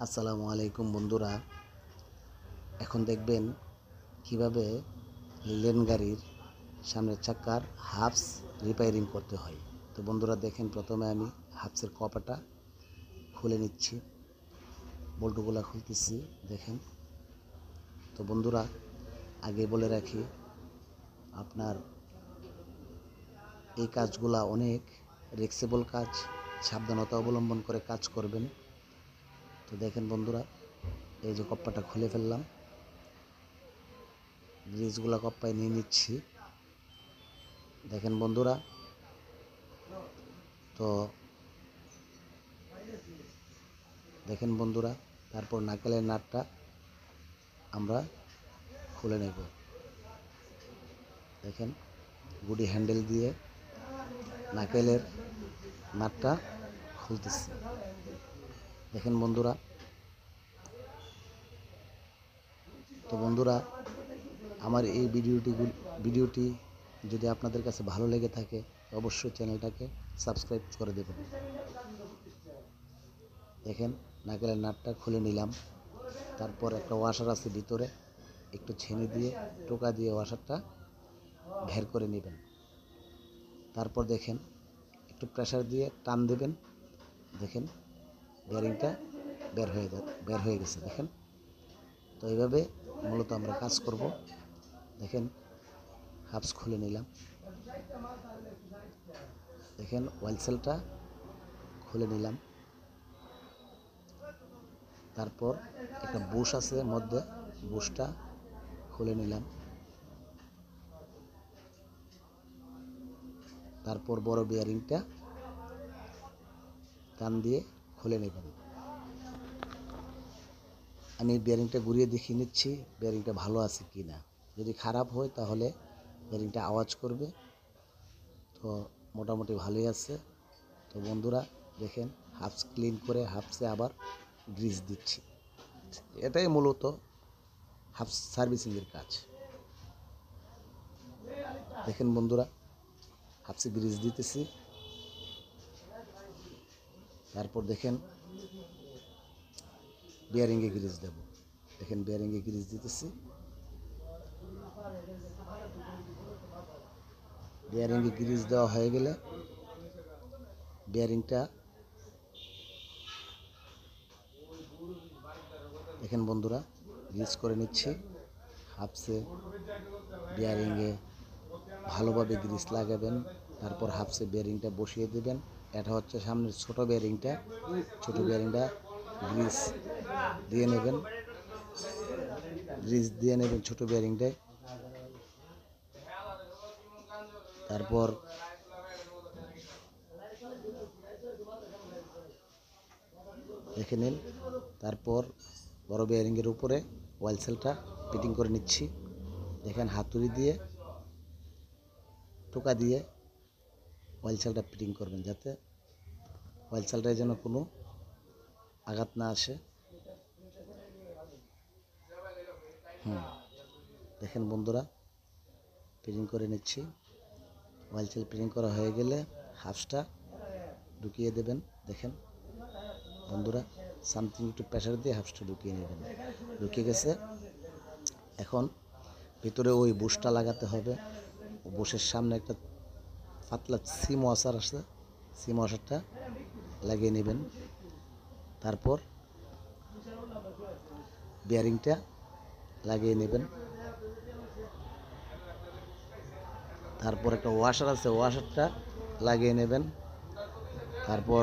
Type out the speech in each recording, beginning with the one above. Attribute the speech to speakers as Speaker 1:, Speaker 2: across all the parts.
Speaker 1: আসসালামু আলাইকুম বন্ধুরা। এখন দেখবেন কিভাবে লেন গাড়ির সামনের চাকার হাবস রিপেয়ারিং করতে হয়। তো বন্ধুরা দেখেন, প্রথমে আমি হাবসের কপাটা খুলে নিচ্ছি, বল্টুগুলা খুলতেছি। দেখেন, তো বন্ধুরা আগে বলে রাখি, আপনার এই কাজগুলা অনেক রিস্কেবল কাজ, সাবধানতা অবলম্বন করে কাজ করবেন। তো দেখেন বন্ধুরা, এই যে কপ্পাটা খুলে ফেললাম, গ্রিজগুলা কপ্পায় নিয়ে নিচ্ছি। দেখেন বন্ধুরা, তো দেখেন বন্ধুরা, তারপর নাকেলের নাটটা আমরা খুলে নেব। দেখেন, গুডি হ্যান্ডেল দিয়ে নাকেলের নাটটা খুলতেছি। দেখেন বন্ধুরা, তো বন্ধুরা আমার এই ভিডিওটি যদি আপনাদের কাছে ভালো লেগে থাকে অবশ্যই চ্যানেলটাকে সাবস্ক্রাইব করে দেবেন। দেখেন, নাকেলের নাটটা খুলে নিলাম। তারপর একটা ওয়াশার আছে ভিতরে, একটু ছেনি দিয়ে টোকা দিয়ে ওয়াশারটা বের করে নেবেন। তারপর দেখেন, একটু প্রেসার দিয়ে টান দেবেন। দেখেন, বেয়ারিংটা বের হয়ে গেছে। দেখেন, তো এইভাবে মূলত আমরা কাজ করব। দেখেন, হাবস খুলে নিলাম। দেখেন, অয়েল সেলটা খুলে নিলাম। তারপর একটা বুশ আছে মধ্যে, বুশটা খুলে নিলাম। তারপর বড় বিয়ারিংটা টান দিয়ে খুলে নেবেন। আমি বিয়ারিংটা ঘুরিয়ে দেখিয়ে নিচ্ছি বিয়ারিংটা ভালো আছে কি না। যদি খারাপ হয় তাহলে বিয়ারিংটা আওয়াজ করবে। তো মোটামুটি ভালোই আছে। তো বন্ধুরা দেখেন, হাবস ক্লিন করে হাবসে আবার গ্রিজ দিচ্ছি। এটাই মূলত হাবস সার্ভিসিংয়ের কাজ। দেখেন বন্ধুরা, হাবসে গ্রিজ দিতেছি। তারপর দেখেন, বিয়ারিংয়ে গ্রিজ দেব। দেখেন, বিয়ারিংয়ে গ্রিজ দিতেছি। বিয়ারিংয়ে গ্রিজ দেওয়া হয়ে গেলে বিয়ারিংটা দেখেন বন্ধুরা, গ্রিজ করে নিচ্ছি। হাবসে বিয়ারিংয়ে ভালোভাবে গ্রিজ লাগাবেন। তারপর হাবসে বিয়ারিংটা বসিয়ে দেবেন। এটা হচ্ছে সামনের ছোট বিয়ারিংটা গ্রিজ দিয়ে নেবেন। ছোট বিয়ারিংটায়। তারপর দেখে নিন। তারপর বড় বিয়ারিংয়ের উপরে অয়েল সেলটা ফিটিং করে নিচ্ছি। দেখেন, হাতুড়ি দিয়ে টোকা দিয়ে অয়েল সেলটা ফিটিং করবেন, যাতে অয়েল সেলটায় যেন কোনো আঘাত না আসে। দেখেন বন্ধুরা, ফিটিং করে নিচ্ছি। অয়েল সেল ফিটিং করা হয়ে গেলে হাবসটা ঢুকিয়ে দেবেন। দেখেন বন্ধুরা, সামথিং একটু প্রেসার দিয়ে হাবসটা ঢুকিয়ে নেবেন। ঢুকে গেছে। এখন ভিতরে ওই বুশটা লাগাতে হবে। বুশের সামনে একটা পাতলা সিম ওয়াশার আছে, সিম ওয়াশারটা লাগিয়ে নেবেন। তারপর বিয়ারিংটা লাগিয়ে নেবেন। তারপর একটা ওয়াশার আছে, ওয়াশারটা লাগিয়ে নেবেন। তারপর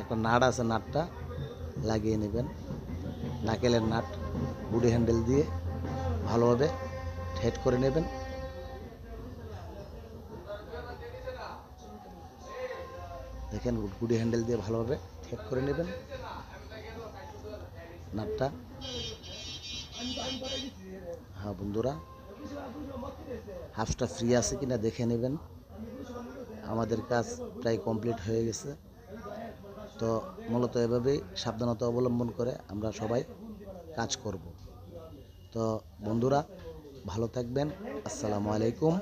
Speaker 1: একটা নাট আছে, নাটটা লাগিয়ে নেবেন। নাকেলের নাট গুডি হ্যান্ডেল দিয়ে ভালোভাবে টাইট করে নেবেন। দেখেন, গুডি হ্যান্ডেল দিয়ে ভালোভাবে টাইট করে নেবেন নাটটা। হ্যাঁ বন্ধুরা, হাবসটা ফ্রি আছে কিনা দেখে নেবেন। আমাদের কাজ প্রায় কমপ্লিট হয়ে গেছে। তো মূলত এভাবেই সাবধানতা অবলম্বন করে আমরা সবাই কাজ করব। তো বন্ধুরা ভালো থাকবেন। আসসালামু আলাইকুম।